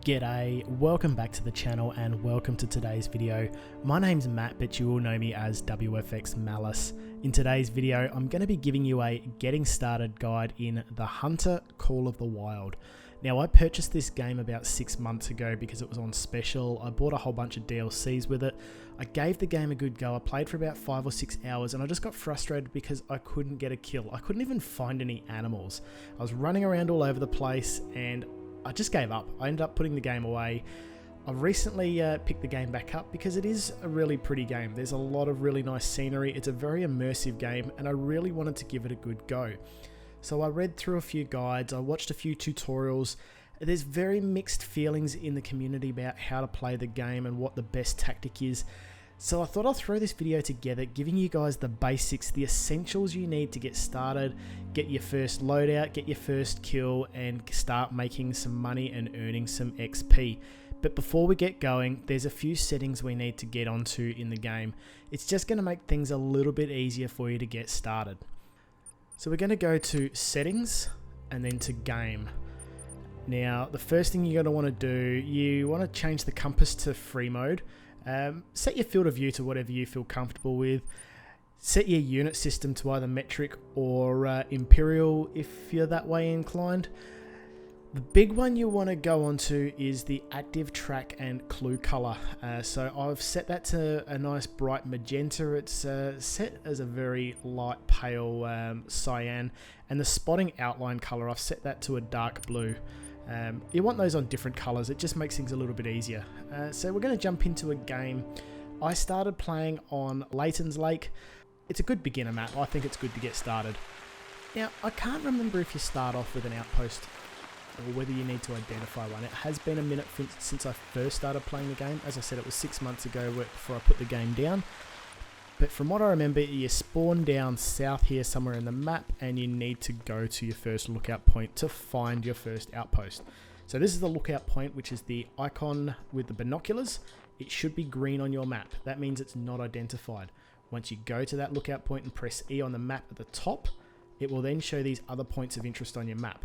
G'day, welcome back to the channel and welcome to today's video. My name's Matt, but you all know me as WFX Malice. In today's video, I'm going to be giving you a getting started guide in The Hunter Call of the Wild. Now, I purchased this game about 6 months ago because it was on special. I bought a whole bunch of DLCs with it. I gave the game a good go. I played for about 5 or 6 hours and I just got frustrated because I couldn't get a kill. I couldn't even find any animals. I was running around all over the place and I just gave up. I ended up putting the game away. I've recently picked the game back up because it is a really pretty game. There's a lot of really nice scenery. It's a very immersive game and I really wanted to give it a good go. So I read through a few guides, I watched a few tutorials. There's very mixed feelings in the community about how to play the game and what the best tactic is. So I thought I'll throw this video together, giving you guys the basics, the essentials you need to get started, get your first loadout, get your first kill, and start making some money and earning some XP. But before we get going, there's a few settings we need to get onto in the game. It's just going to make things a little bit easier for you to get started. So we're going to go to settings and then to game. Now, the first thing you're going to want to do, you want to change the compass to free mode. Set your field of view to whatever you feel comfortable with. Set your unit system to either metric or imperial if you're that way inclined. The big one you want to go onto is the active track and clue color. So I've set that to a nice bright magenta. It's set as a very light pale cyan, and the spotting outline color I've set that to a dark blue. You want those on different colors, it just makes things a little bit easier. So we're going to jump into a game. I started playing on Layton's Lake. It's a good beginner map. I think it's good to get started. Now, I can't remember if you start off with an outpost or whether you need to identify one. It has been a minute since I first started playing the game. As I said, it was 6 months ago before I put the game down. But from what I remember, you spawn down south here somewhere in the map and you need to go to your first lookout point to find your first outpost. So this is the lookout point, which is the icon with the binoculars. It should be green on your map. That means it's not identified. Once you go to that lookout point and press E on the map at the top, it will then show these other points of interest on your map.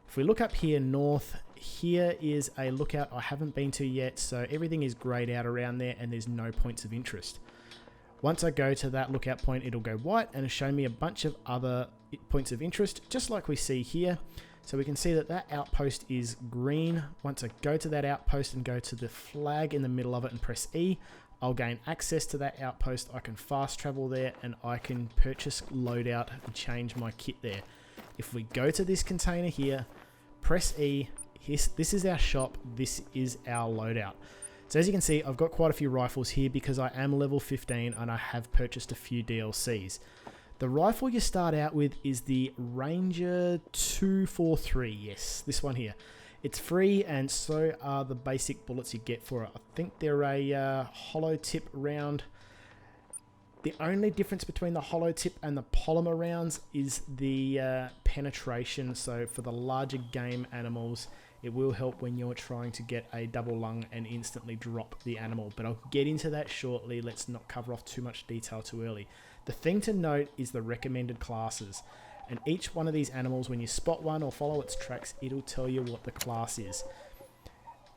If we look up here north, here is a lookout I haven't been to yet, so everything is grayed out around there and there's no points of interest. Once I go to that lookout point, it'll go white and it'll show me a bunch of other points of interest, just like we see here. So we can see that that outpost is green. Once I go to that outpost and go to the flag in the middle of it and press E, I'll gain access to that outpost. I can fast travel there and I can purchase loadout and change my kit there. If we go to this container here, press E, this is our shop, this is our loadout. So as you can see, I've got quite a few rifles here because I am level 15 and I have purchased a few DLCs. The rifle you start out with is the Ranger 243, yes, this one here. It's free and so are the basic bullets you get for it. I think they're a hollow tip round. The only difference between the hollow tip and the polymer rounds is the penetration. So for the larger game animals, it will help when you're trying to get a double lung and instantly drop the animal. But I'll get into that shortly. Let's not cover off too much detail too early. The thing to note is the recommended classes. And each one of these animals, when you spot one or follow its tracks, it'll tell you what the class is.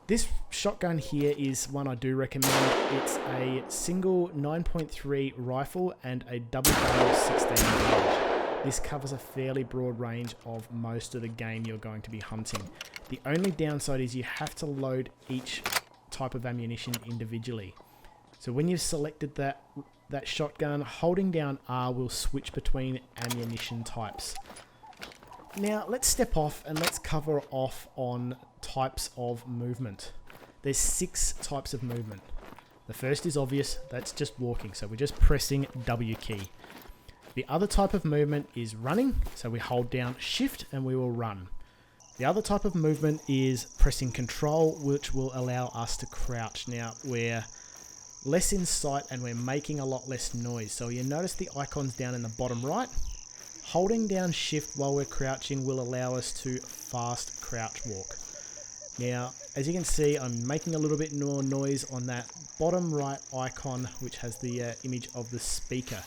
This shotgun here is one I do recommend. It's a single 9.3 rifle and a double barrel 16 gauge. This covers a fairly broad range of most of the game you're going to be hunting. The only downside is you have to load each type of ammunition individually. So when you've selected that shotgun, holding down R will switch between ammunition types. Now let's step off and let's cover off on types of movement. There's 6 types of movement. The first is obvious, that's just walking, so we're just pressing W key. The other type of movement is running, so we hold down shift and we will run. The other type of movement is pressing control, which will allow us to crouch. Now we're less in sight and we're making a lot less noise. So you notice the icons down in the bottom right. Holding down shift while we're crouching will allow us to fast crouch walk. Now, as you can see, I'm making a little bit more noise on that bottom right icon, which has the image of the speaker.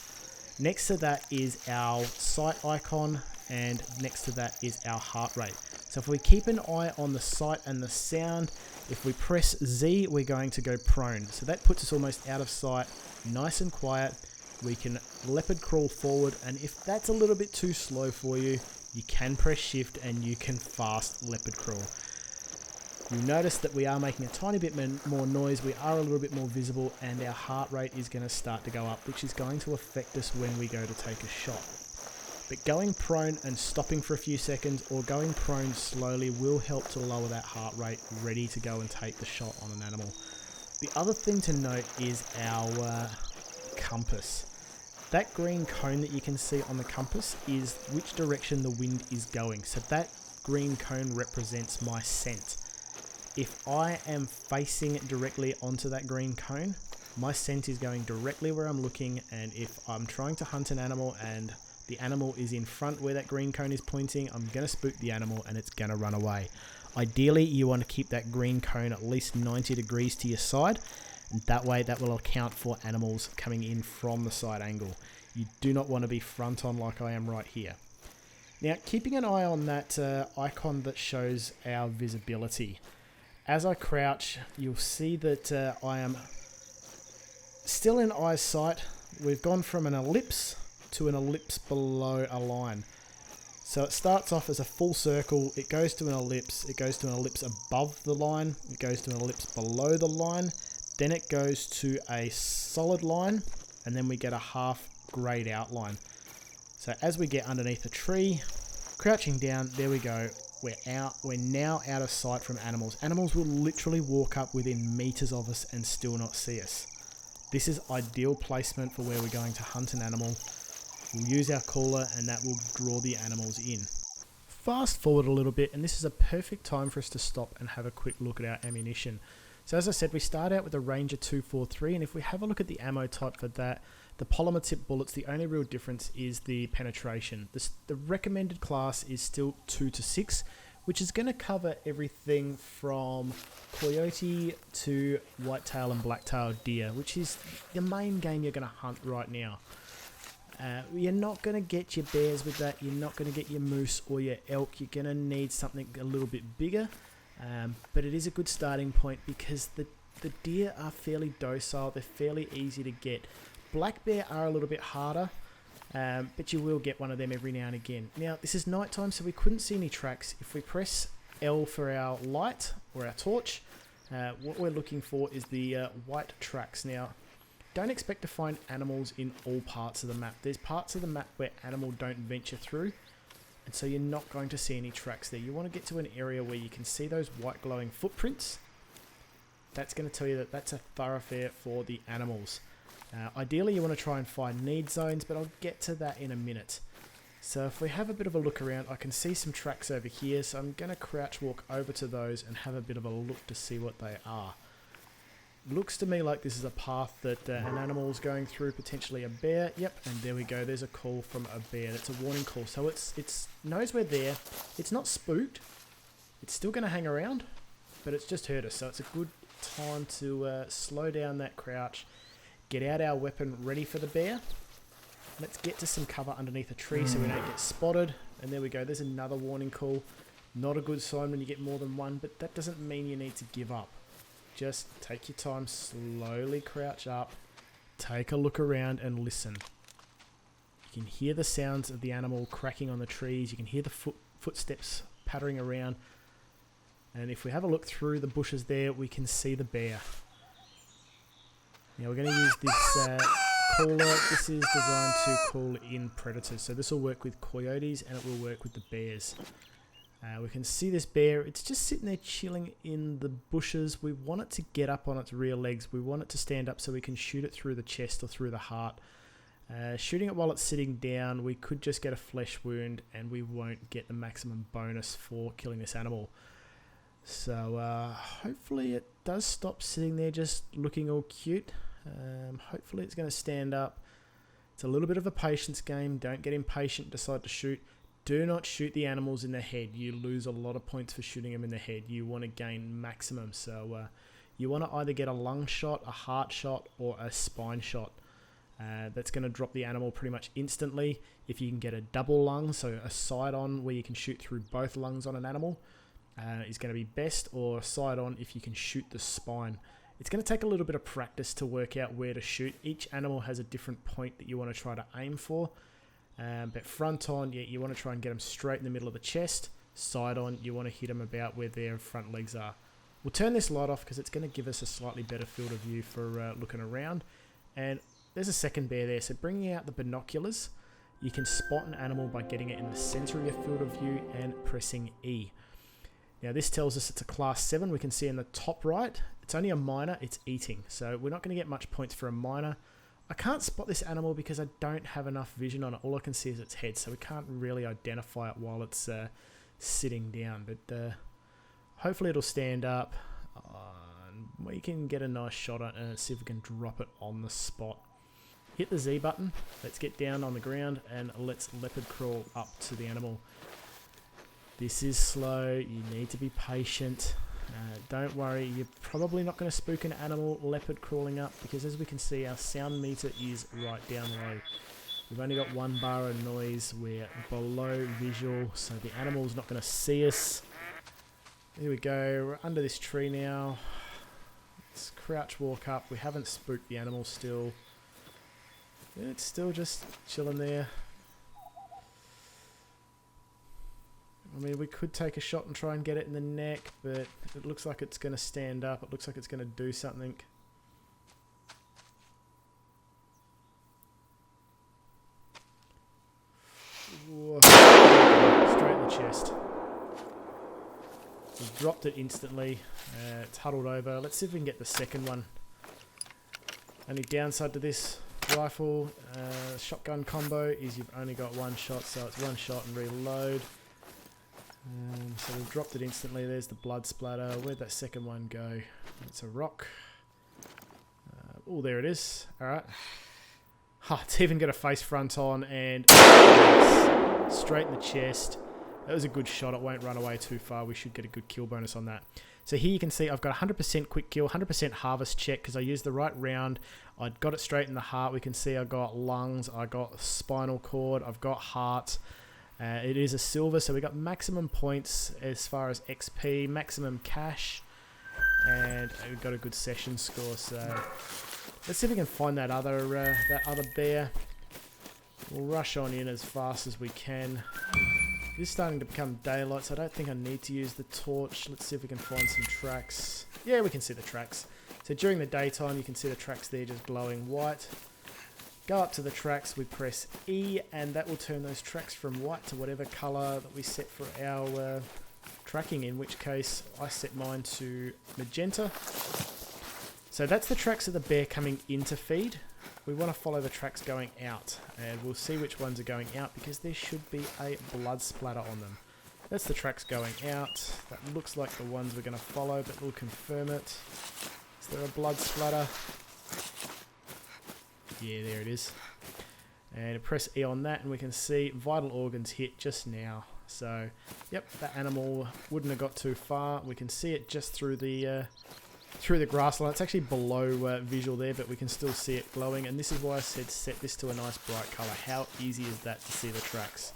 Next to that is our sight icon, and next to that is our heart rate. So if we keep an eye on the sight and the sound, if we press Z, we're going to go prone. So that puts us almost out of sight, nice and quiet. We can leopard crawl forward, and if that's a little bit too slow for you, you can press shift and you can fast leopard crawl. You'll notice that we are making a tiny bit more noise, we are a little bit more visible, and our heart rate is going to start to go up, which is going to affect us when we go to take a shot. But going prone and stopping for a few seconds, or going prone slowly, will help to lower that heart rate, ready to go and take the shot on an animal. The other thing to note is our compass. That green cone that you can see on the compass is which direction the wind is going. So that green cone represents my scent. If I am facing directly onto that green cone, my scent is going directly where I'm looking, and if I'm trying to hunt an animal and the animal is in front where that green cone is pointing, I'm going to spook the animal and it's going to run away. Ideally, you want to keep that green cone at least 90 degrees to your side, and that way that will account for animals coming in from the side angle. You do not want to be front on like I am right here. Now, keeping an eye on that icon that shows our visibility. As I crouch, you'll see that I am still in eyesight. We've gone from an ellipse to an ellipse below a line. So it starts off as a full circle, it goes to an ellipse, it goes to an ellipse above the line, it goes to an ellipse below the line, then it goes to a solid line, and then we get a half grayed outline. So as we get underneath a tree, crouching down, there we go. We're now out of sight from animals. Animals will literally walk up within meters of us and still not see us. This is ideal placement for where we're going to hunt an animal. We'll use our caller and that will draw the animals in. Fast forward a little bit, and this is a perfect time for us to stop and have a quick look at our ammunition. So as I said, we start out with a Ranger 243, and if we have a look at the ammo type for that, the polymer tip bullets, the only real difference is the penetration. The recommended class is still 2 to 6, which is going to cover everything from coyote to whitetail and blacktail deer, which is the main game you're going to hunt right now. You're not going to get your bears with that, you're not going to get your moose or your elk, you're going to need something a little bit bigger, but it is a good starting point because the deer are fairly docile, they're fairly easy to get. Black bear are a little bit harder, but you will get one of them every now and again. Now, this is nighttime, so we couldn't see any tracks. If we press L for our light or our torch, what we're looking for is the white tracks. Now, don't expect to find animals in all parts of the map. There's parts of the map where animals don't venture through, and so you're not going to see any tracks there. You want to get to an area where you can see those white glowing footprints. That's going to tell you that that's a thoroughfare for the animals. Ideally, you want to try and find need zones, but I'll get to that in a minute. So if we have a bit of a look around, I can see some tracks over here, so I'm going to crouch walk over to those and have a bit of a look to see what they are. Looks to me like this is a path that an animal is going through, potentially a bear. Yep, and there we go, there's a call from a bear. That's a warning call, so it knows we're there. It's not spooked, it's still going to hang around, but it's just heard us, so it's a good time to slow down that crouch, get out our weapon ready for the bear. Let's get to some cover underneath a tree so we don't get spotted. And there we go, there's another warning call. Not a good sign when you get more than one, but that doesn't mean you need to give up. Just take your time, slowly crouch up, take a look around and listen. You can hear the sounds of the animal cracking on the trees, you can hear the footsteps pattering around. And if we have a look through the bushes there, we can see the bear. Now we're going to use this caller. This is designed to call in predators. So this will work with coyotes and it will work with the bears. We can see this bear. It's just sitting there chilling in the bushes. We want it to get up on its rear legs. We want it to stand up so we can shoot it through the chest or through the heart. Shooting it while it's sitting down, we could just get a flesh wound and we won't get the maximum bonus for killing this animal. So hopefully it does stop sitting there just looking all cute. Hopefully it's going to stand up. It's a little bit of a patience game. Don't get impatient, decide to shoot. Do not shoot the animals in the head. You lose a lot of points for shooting them in the head. You want to gain maximum. So you want to either get a lung shot, a heart shot, or a spine shot. That's going to drop the animal pretty much instantly. If you can get a double lung, so a side-on where you can shoot through both lungs on an animal, is going to be best, or side-on if you can shoot the spine. It's going to take a little bit of practice to work out where to shoot. Each animal has a different point that you want to try to aim for. But front-on, yeah, you want to try and get them straight in the middle of the chest. Side-on, you want to hit them about where their front legs are. We'll turn this light off because it's going to give us a slightly better field of view for looking around. And there's a second bear there, so bringing out the binoculars, you can spot an animal by getting it in the center of your field of view and pressing E. Now this tells us it's a class 7. We can see in the top right, it's only a minor, it's eating. So we're not going to get much points for a minor. I can't spot this animal because I don't have enough vision on it. All I can see is its head, so we can't really identify it while it's sitting down. But hopefully it'll stand up. And we can get a nice shot on it and see if we can drop it on the spot. Hit the Z button. Let's get down on the ground and let's leopard crawl up to the animal. This is slow. You need to be patient. Don't worry, you're probably not going to spook an animal leopard crawling up because as we can see our sound meter is right down low. We've only got 1 bar of noise, we're below visual, so the animal's not going to see us. Here we go, we're under this tree now. Let's crouch walk up. We haven't spooked the animal still. It's still just chilling there. I mean, we could take a shot and try and get it in the neck, but it looks like it's going to stand up. It looks like it's going to do something. Whoa. Straight in the chest. We've dropped it instantly. It's huddled over. Let's see if we can get the second one. Only downside to this rifle shotgun combo is you've only got 1 shot, so it's 1 shot and reload. So we've dropped it instantly. There's the blood splatter. Where'd that second one go? It's a rock. Oh, there it is. Alright. It's even got a face front on and straight in the chest. That was a good shot. It won't run away too far. We should get a good kill bonus on that. So here you can see I've got 100% quick kill, 100% harvest check because I used the right round. I got it straight in the heart. We can see I got lungs, I got spinal cord, I've got heart. It is a silver, so we got maximum points as far as XP, maximum cash, and we've got a good session score. So let's see if we can find that other bear. We'll rush on in as fast as we can. It is starting to become daylight, so I don't think I need to use the torch. Let's see if we can find some tracks. Yeah, we can see the tracks. So during the daytime, you can see the tracks there just glowing white. Go up to the tracks, we press E, and that will turn those tracks from white to whatever colour that we set for our tracking, in which case I set mine to magenta. So that's the tracks of the bear coming into feed. We want to follow the tracks going out, and we'll see which ones are going out because there should be a blood splatter on them. That's the tracks going out. That looks like the ones we're going to follow, but we'll confirm it. Is there a blood splatter? Yeah, there it is. And press E on that and we can see vital organs hit just now. So, yep, that animal wouldn't have got too far. We can see it just through the grassland. It's actually below visual there, but we can still see it glowing. And this is why I said set this to a nice bright colour. How easy is that to see the tracks?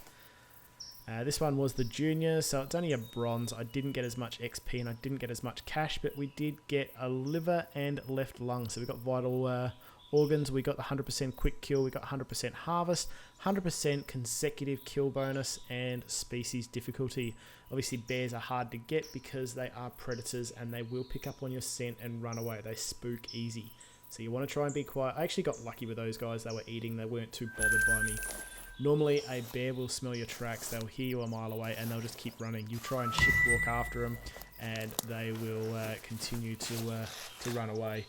This one was the junior, so it's only a bronze. I didn't get as much XP and I didn't get as much cash, but we did get a liver and left lung. So we got vital organs, we got the 100% quick kill, we got 100% harvest, 100% consecutive kill bonus, and species difficulty. Obviously bears are hard to get because they are predators and they will pick up on your scent and run away. They spook easy. So you want to try and be quiet. I actually got lucky with those guys. They were eating, they weren't too bothered by me. Normally a bear will smell your tracks, they'll hear you a mile away and they'll just keep running. You try and shift walk after them and they will continue to run away.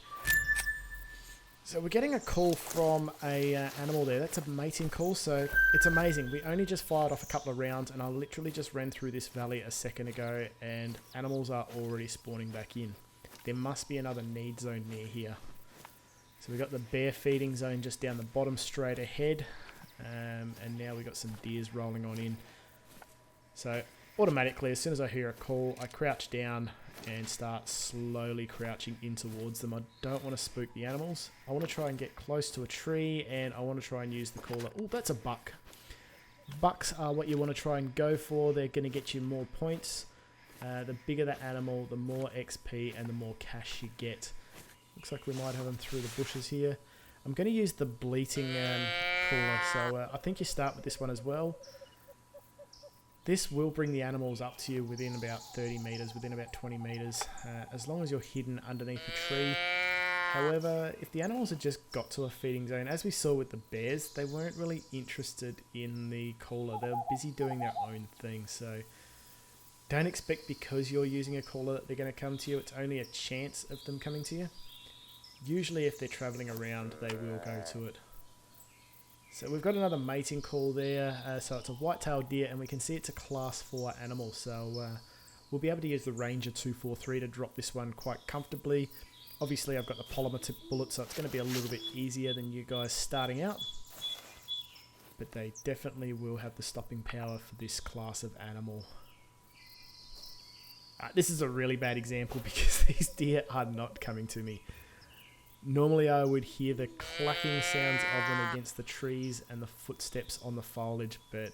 So we're getting a call from a animal there. That's a mating call, so it's amazing. We only just fired off a couple of rounds and I literally just ran through this valley a second ago and animals are already spawning back in. There must be another need zone near here. So we've got the bear feeding zone just down the bottom straight ahead. And now we've got some deers rolling on in. So automatically, as soon as I hear a call, I crouch down and start slowly crouching in towards them. I don't want to spook the animals. I want to try and get close to a tree, and I want to try and use the caller. Oh, that's a buck. Bucks are what you want to try and go for. They're going to get you more points. The bigger the animal, the more XP and the more cash you get. Looks like we might have them through the bushes here. I'm going to use the bleating caller, so I think you start with this one as well. This will bring the animals up to you within about 30 meters, within about 20 meters, as long as you're hidden underneath the tree. However, if the animals had just got to a feeding zone, as we saw with the bears, they weren't really interested in the caller. They were busy doing their own thing, so don't expect because you're using a caller that they're going to come to you. It's only a chance of them coming to you. Usually if they're traveling around, they will go to it. So we've got another mating call there. So it's a white-tailed deer, and we can see it's a class 4 animal. So we'll be able to use the Ranger 243 to drop this one quite comfortably. Obviously I've got the polymer tip bullet, so it's going to be a little bit easier than you guys starting out. But they definitely will have the stopping power for this class of animal. This is a really bad example because these deer are not coming to me. Normally I would hear the clacking sounds of them against the trees and the footsteps on the foliage, but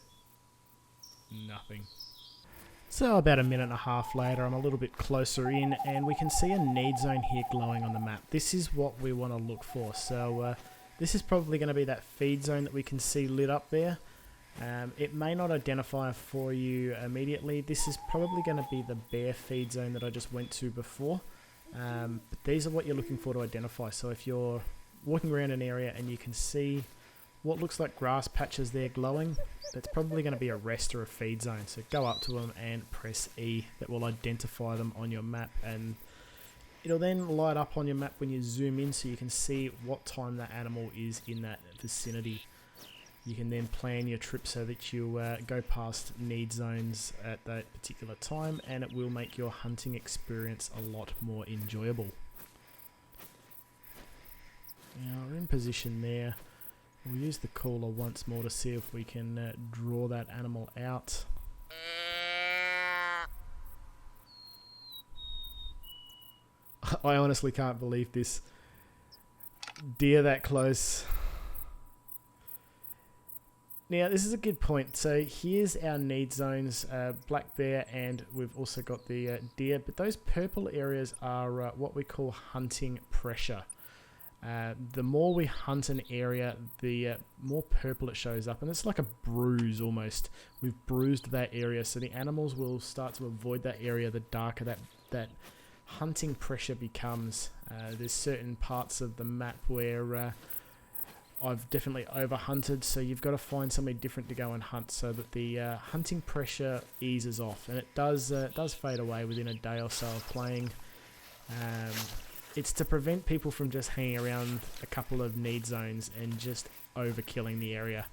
nothing. So about a minute and a half later, I'm a little bit closer in, and we can see a need zone here glowing on the map. This is what we want to look for. So this is probably going to be that feed zone that we can see lit up there. It may not identify for you immediately. This is probably going to be the bear feed zone that I just went to before. But these are what you're looking for to identify. So if you're walking around an area and you can see what looks like grass patches there glowing, that's probably going to be a rest or a feed zone. So go up to them and press E. That will identify them on your map, and it'll then light up on your map when you zoom in so you can see what time that animal is in that vicinity. You can then plan your trip so that you go past need zones at that particular time, and it will make your hunting experience a lot more enjoyable. Now we're in position there. We'll use the caller once more to see if we can draw that animal out. I honestly can't believe this. Deer that close. Now this is a good point. So here's our need zones, black bear, and we've also got the deer, but those purple areas are what we call hunting pressure. The more we hunt an area, the more purple it shows up, and it's like a bruise almost. We've bruised that area, so the animals will start to avoid that area the darker that hunting pressure becomes. There's certain parts of the map where I've definitely overhunted, so you've got to find somewhere different to go and hunt so that the hunting pressure eases off, and it does fade away within a day or so of playing. It's to prevent people from just hanging around a couple of need zones and just overkilling the area.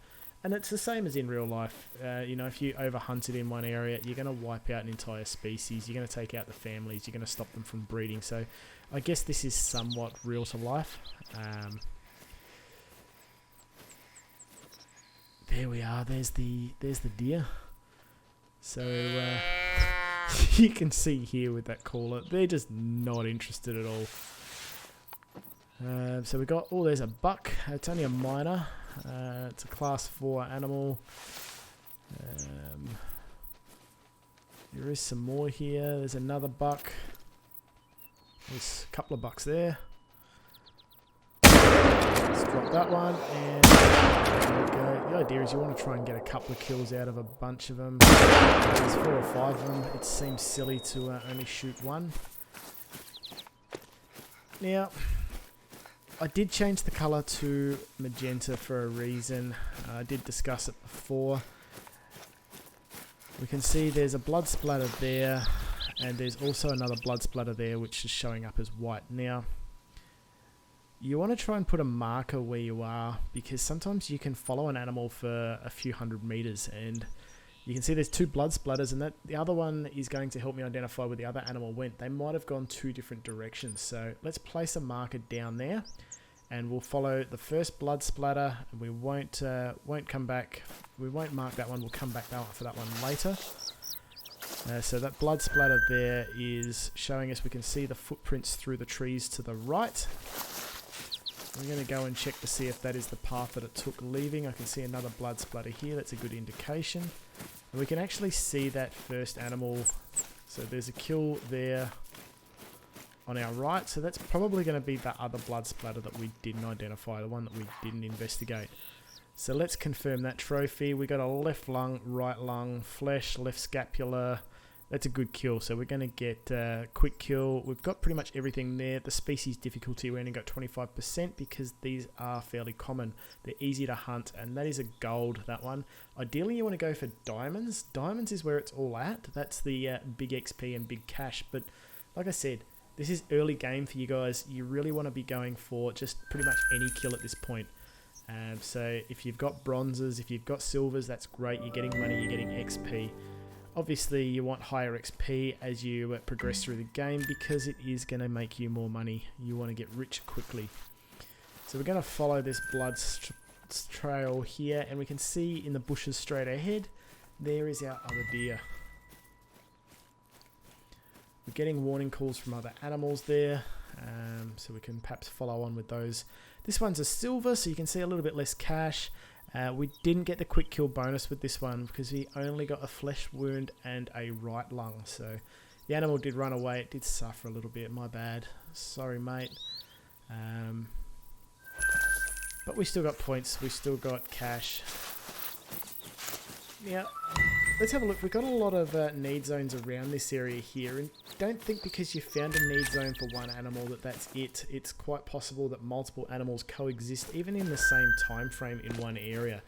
And it's the same as in real life. You know, if you overhunted in one area, you're going to wipe out an entire species. You're going to take out the families. You're going to stop them from breeding. So I guess this is somewhat real to life. There we are. There's the deer. So you can see here with that caller, they're just not interested at all. So we got, oh, there's a buck. It's only a minor. It's a class 4 animal. There is some more here. There's another buck. There's a couple of bucks there. Let's drop that one, and there we go. The idea is you want to try and get a couple of kills out of a bunch of them. There's 4 or 5 of them. It seems silly to only shoot one. Now, I did change the colour to magenta for a reason. I did discuss it before. We can see there's a blood splatter there, and there's also another blood splatter there which is showing up as white. Now, you want to try and put a marker where you are, because sometimes you can follow an animal for a few hundred meters, and you can see there's 2 blood splatters, and that the other one is going to help me identify where the other animal went. They might have gone 2 different directions, so let's place a marker down there, and we'll follow the first blood splatter. We won't come back. We won't mark that one. We'll come back for that one later. So that blood splatter there is showing us we can see the footprints through the trees to the right. We're going to go and check to see if that is the path that it took leaving. I can see another blood splatter here. That's a good indication. And we can actually see that first animal. So there's a kill there on our right. So that's probably going to be that other blood splatter that we didn't identify, the one that we didn't investigate. So let's confirm that trophy. We got a left lung, right lung, flesh, left scapula. That's a good kill. So we're going to get a quick kill. We've got pretty much everything there. The species difficulty, we only got 25% because these are fairly common. They're easy to hunt, and that is a gold, that one. Ideally, you want to go for diamonds. Diamonds is where it's all at. That's the big XP and big cash. But like I said, this is early game for you guys. You really want to be going for just pretty much any kill at this point. So if you've got bronzes, if you've got silvers, that's great. You're getting money, you're getting XP. Obviously, you want higher XP as you progress through the game because it is going to make you more money. You want to get rich quickly. So we're going to follow this blood trail here, and we can see in the bushes straight ahead, there is our other deer. We're getting warning calls from other animals there, so we can perhaps follow on with those. This one's a silver, so you can see a little bit less cash. We didn't get the quick kill bonus with this one because we only got a flesh wound and a right lung. So the animal did run away. It did suffer a little bit. My bad. Sorry, mate. But we still got points. We still got cash. Now, let's have a look. We've got a lot of need zones around this area here. And don't think because you found a need zone for one animal that that's it. It's quite possible that multiple animals coexist even in the same time frame in one area.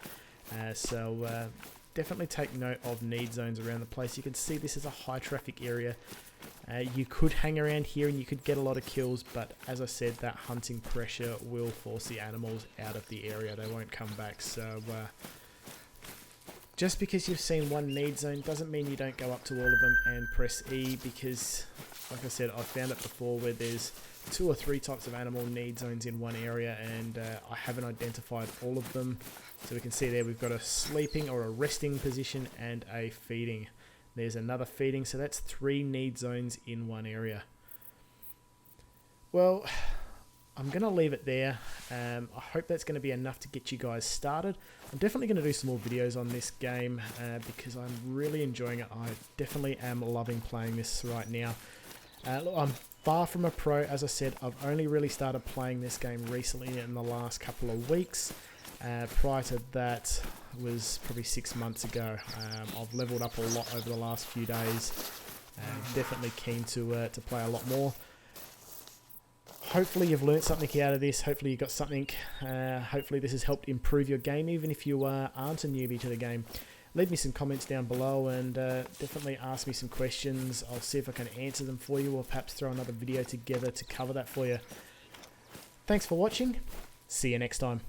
So definitely take note of need zones around the place. You can see this is a high traffic area. You could hang around here and you could get a lot of kills, but as I said, that hunting pressure will force the animals out of the area. They won't come back. So just because you've seen one need zone doesn't mean you don't go up to all of them and press E, because like I said, I've found it before where there's 2 or 3 types of animal need zones in one area, and I haven't identified all of them. So we can see there we've got a sleeping or a resting position and a feeding. There's another feeding, so that's 3 need zones in one area. Well, I'm going to leave it there. I hope that's going to be enough to get you guys started. I'm definitely going to do some more videos on this game because I'm really enjoying it. I definitely am loving playing this right now. Look, I'm far from a pro. As I said, I've only really started playing this game recently in the last couple of weeks. Prior to that was probably 6 months ago. I've leveled up a lot over the last few days. Definitely keen to play a lot more. Hopefully you've learned something out of this. Hopefully you got something. Hopefully this has helped improve your game, even if you aren't a newbie to the game. Leave me some comments down below and definitely ask me some questions. I'll see if I can answer them for you, or perhaps throw another video together to cover that for you. Thanks for watching. See you next time.